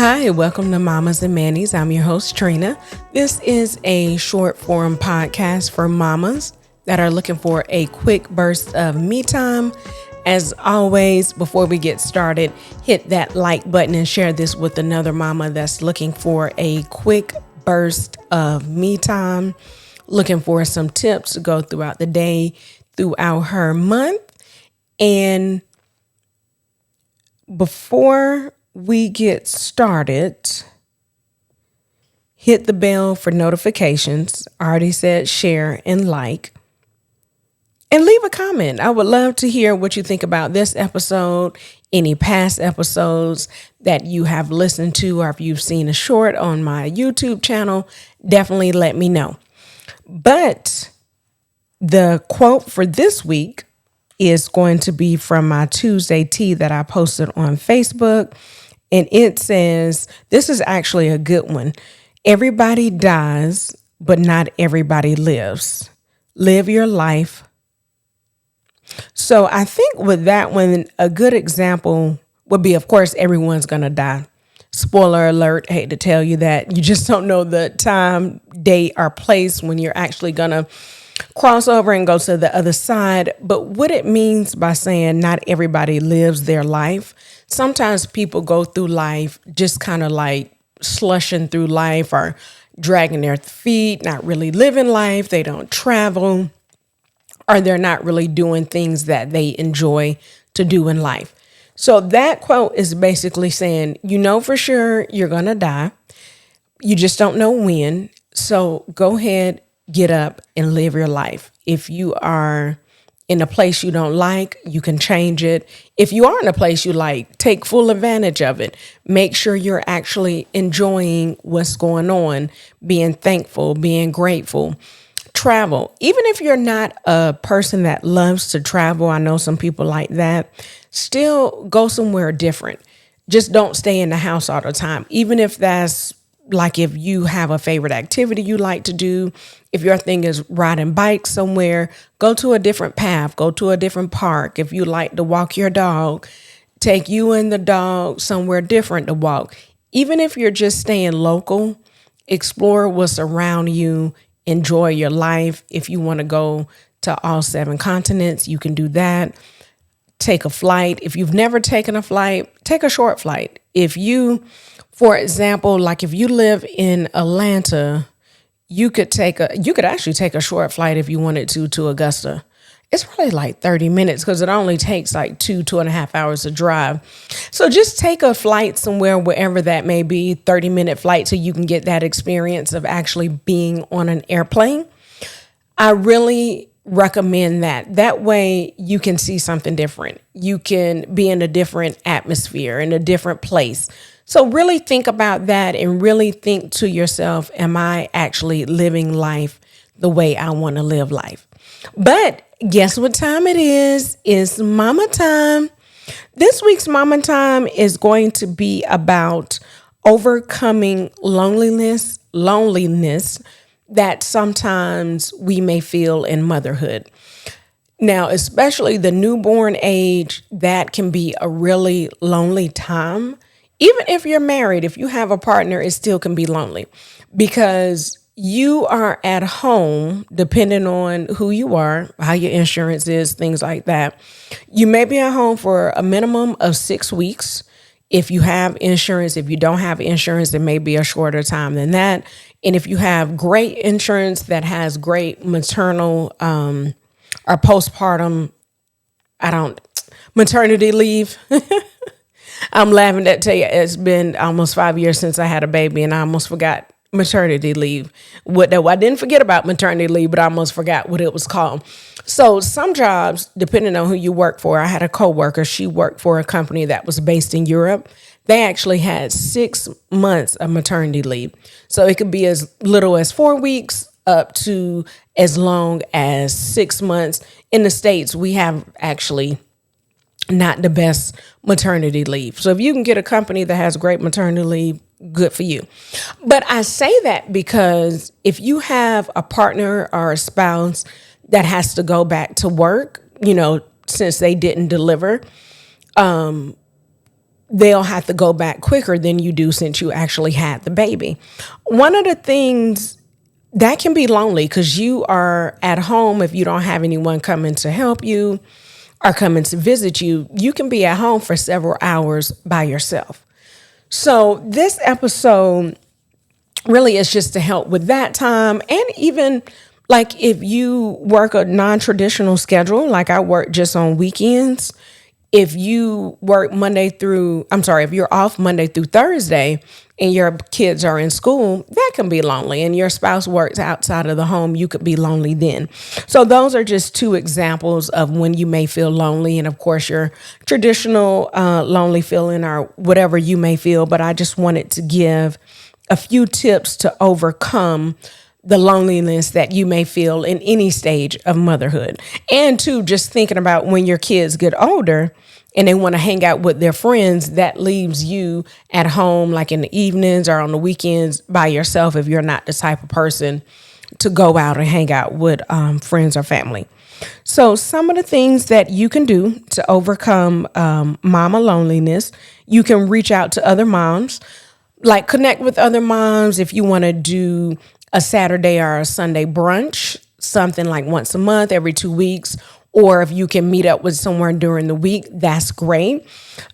Hi, welcome to Mommas and Mannies. I'm your host, Trina. This is a short form podcast for mamas that are looking for a quick burst of me time. As always, before we get started, hit that like button and share this with another mama that's looking for a quick burst of me time, looking for some tips to go throughout the day, throughout her month. And before we get started, hit the bell for notifications. I already said share and like. And leave a comment. I would love to hear what you think about this episode, any past episodes that you have listened to, or if you've seen a short on my YouTube channel, definitely let me know. But the quote for this week is going to be from my Tuesday tea that I posted on Facebook. And it says, this is actually a good one. Everybody dies, but not everybody lives. Live your life. So I think with that one, a good example would be, of course, everyone's going to die. Spoiler alert, hate to tell you that. You just don't know the time, date, or place when you're actually going to cross over and go to the other side. But what it means by saying not everybody lives their life, sometimes people go through life just kind of like slushing through life or dragging their feet, not really living life. They don't travel, or they're not really doing things that they enjoy to do in life. So that quote is basically saying, you know for sure you're going to die. You just don't know when. So go ahead, get up and live your life. If you are in a place you don't like, you can change it. If you are in a place you like, take full advantage of it. Make sure you're actually enjoying what's going on, being thankful, being grateful. Travel. Even if you're not a person that loves to travel, I know some people like that, still go somewhere different. Just don't stay in the house all the time. Even if that's like if you have a favorite activity you like to do, if your thing is riding bikes somewhere, go to a different path, go to a different park. If you like to walk your dog, take you and the dog somewhere different to walk. Even if you're just staying local, explore what's around you, enjoy your life. If you want to go to all 7 continents, you can do that. Take a flight. If you've never taken a flight, take a short flight. If you, for example, like if you live in Atlanta, you could actually take a short flight if you wanted to Augusta. It's probably like 30 minutes because it only takes like 2.5 hours to drive. So just take a flight somewhere, wherever that may be, 30-minute flight, so you can get that experience of actually being on an airplane. I really recommend that. That way you can see something different. You can be in a different atmosphere, in a different place. So really think about that and really think to yourself, am I actually living life the way I want to live life? But guess what time it is? It's mama time. This week's mama time is going to be about overcoming loneliness that sometimes we may feel in motherhood. Now, especially the newborn age, that can be a really lonely time. Even if you're married, if you have a partner, it still can be lonely because you are at home, depending on who you are, how your insurance is, things like that. You may be at home for a minimum of 6 weeks. If you have insurance, if you don't have insurance, it may be a shorter time than that. And if you have great insurance that has great maternal or postpartum, maternity leave. I'm laughing at tell you, it's been almost 5 years since I had a baby and I almost forgot maternity leave. I didn't forget about maternity leave, but I almost forgot what it was called. So some jobs, depending on who you work for, I had a coworker, she worked for a company that was based in Europe. They actually had 6 months of maternity leave. So it could be as little as 4 weeks up to as long as 6 months. In the States, we have actually not the best maternity leave. So if you can get a company that has great maternity leave, good for you. But I say that because if you have a partner or a spouse that has to go back to work, since they didn't deliver, they'll have to go back quicker than you do since you actually had the baby. One of the things that can be lonely because you are at home if you don't have anyone coming to help you or coming to visit you, you can be at home for several hours by yourself. So this episode really is just to help with that time. And even like if you work a non-traditional schedule, like I work just on weekends, if you work if you're off Monday through Thursday and your kids are in school, that can be lonely, and your spouse works outside of the home, you could be lonely then. So those are just two examples of when you may feel lonely. And of course, your traditional lonely feeling or whatever you may feel. But I just wanted to give a few tips to overcome the loneliness that you may feel in any stage of motherhood. And two, just thinking about when your kids get older and they want to hang out with their friends, that leaves you at home, like in the evenings or on the weekends by yourself if you're not the type of person to go out and hang out with friends or family. So some of the things that you can do to overcome mama loneliness, you can reach out to other moms, like connect with other moms if you want to do a Saturday or a Sunday brunch, something like once a month, every 2 weeks, or if you can meet up with someone during the week, that's great.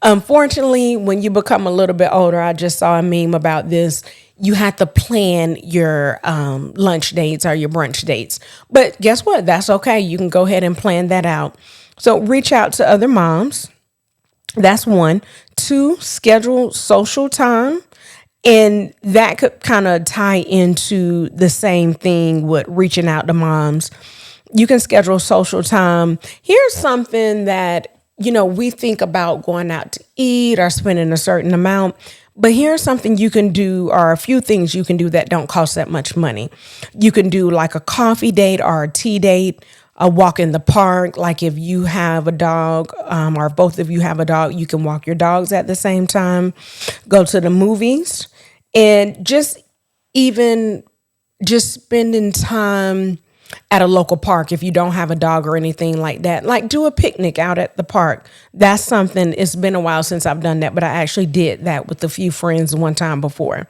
Unfortunately, when you become a little bit older, I just saw a meme about this, you have to plan your lunch dates or your brunch dates. But guess what? That's okay. You can go ahead and plan that out. So reach out to other moms. That's one. Two, schedule social time. And that could kind of tie into the same thing with reaching out to moms. You can schedule social time. Here's something that, we think about going out to eat or spending a certain amount. But here's something you can do, or a few things you can do that don't cost that much money. You can do like a coffee date or a tea date, a walk in the park. Like if you have a dog, or both of you have a dog, you can walk your dogs at the same time. Go to the movies, and just spending time at a local park if you don't have a dog or anything like that. Like do a picnic out at the park. That's something, it's been a while since I've done that, but I actually did that with a few friends one time before.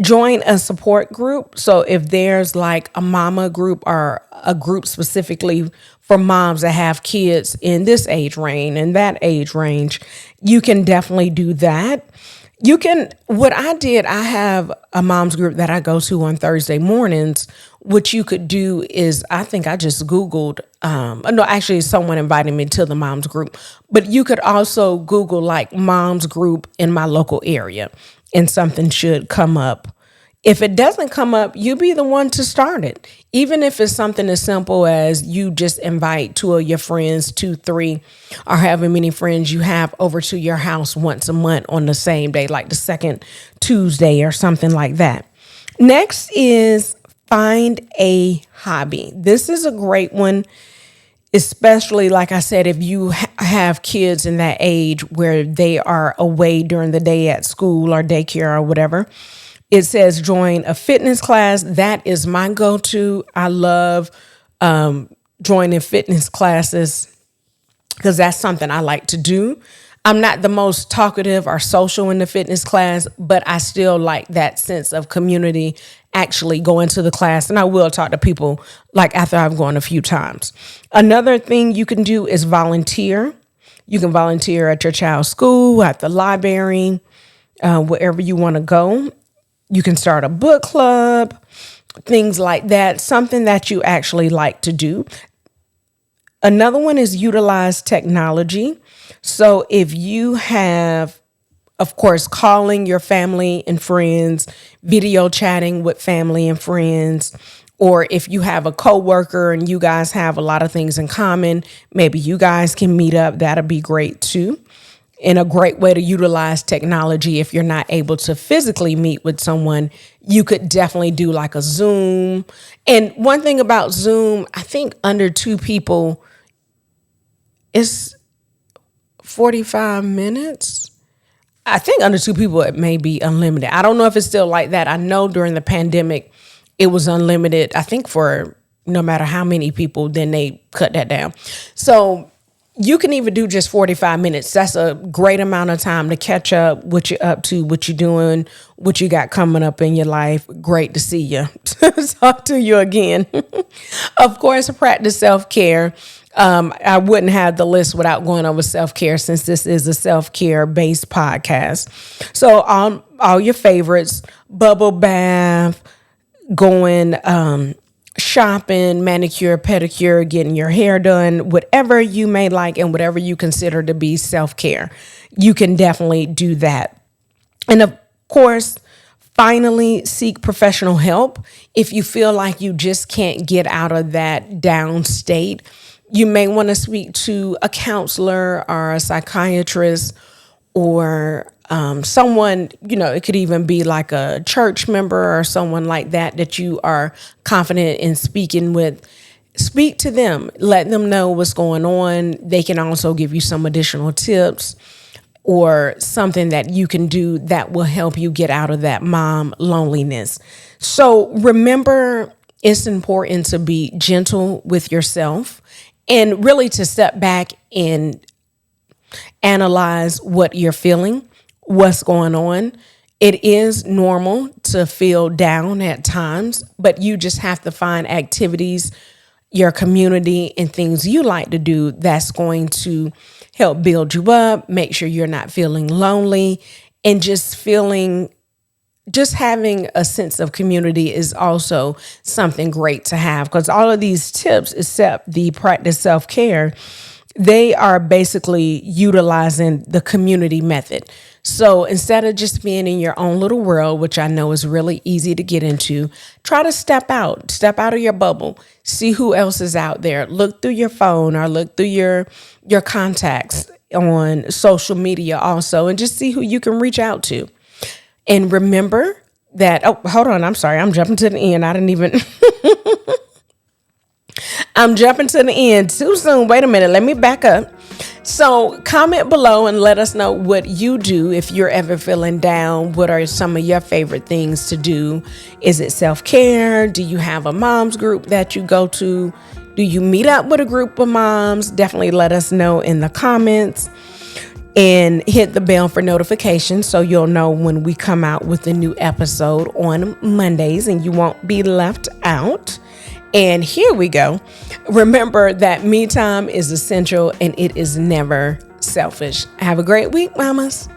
Join a support group. So if there's like a mama group or a group specifically for moms that have kids in this age range and that age range, you can definitely do that. What I did, I have a mom's group that I go to on Thursday mornings. What you could do is, I think I just Googled, actually someone invited me to the mom's group, but you could also Google like mom's group in my local area and something should come up. If it doesn't come up, you be the one to start it. Even if it's something as simple as you just invite two of your friends, 2, 3, or however many friends you have over to your house once a month on the same day, like the second Tuesday or something like that. Next is find a hobby. This is a great one, especially, like I said, if you have kids in that age where they are away during the day at school or daycare or whatever. It says join a fitness class. That is my go-to. I love joining fitness classes because that's something I like to do. I'm not the most talkative or social in the fitness class, but I still like that sense of community, actually going to the class. And I will talk to people like after I've gone a few times. Another thing you can do is volunteer. You can volunteer at your child's school, at the library, wherever you want to go. You can start a book club, things like that, something that you actually like to do. Another one is utilize technology. So if you have, of course, calling your family and friends, video chatting with family and friends, or if you have a coworker and you guys have a lot of things in common, maybe you guys can meet up. That'll be great too. And a great way to utilize technology if you're not able to physically meet with someone, you could definitely do like a Zoom. And one thing about Zoom, I think under 2 people, it's 45 minutes. I think under 2 people, it may be unlimited. I don't know if it's still like that. I know during the pandemic, it was unlimited. I think for no matter how many people, then they cut that down. So You can even do just 45 minutes. That's a great amount of time to catch up, what you're up to, what you're doing, what you got coming up in your life. Great to see you. Talk to you again. Of course, practice self-care. I wouldn't have the list without going over self-care, since this is a self-care based podcast. So all your favorites: bubble bath, going shopping, manicure, pedicure, getting your hair done, whatever you may like and whatever you consider to be self-care, you can definitely do that. And of course, finally, seek professional help. If you feel like you just can't get out of that down state, you may want to speak to a counselor or a psychiatrist, or someone, it could even be like a church member or someone like that you are confident in speaking with. Speak to them, let them know what's going on. They can also give you some additional tips or something that you can do that will help you get out of that mom loneliness. So remember, it's important to be gentle with yourself and really to step back and analyze what you're feeling, what's going on. It is normal to feel down at times, but you just have to find activities, your community, and things you like to do that's going to help build you up, make sure you're not feeling lonely, and just having a sense of community is also something great to have, because all of these tips, except the practice self-care, they are basically utilizing the community method. So instead of just being in your own little world, which I know is really easy to get into, try to step out of your bubble, see who else is out there, look through your phone or look through your contacts on social media also, and just see who you can reach out to. And remember that, hold on, I'm sorry, I'm jumping to the end. I'm jumping to the end too soon. Wait a minute, let me back up. So comment below and let us know what you do if you're ever feeling down. What are some of your favorite things to do? Is it self-care? Do you have a mom's group that you go to? Do you meet up with a group of moms? Definitely let us know in the comments. And hit the bell for notifications so you'll know when we come out with a new episode on Mondays and you won't be left out. And here we go. Remember that me time is essential and it is never selfish. Have a great week, mamas.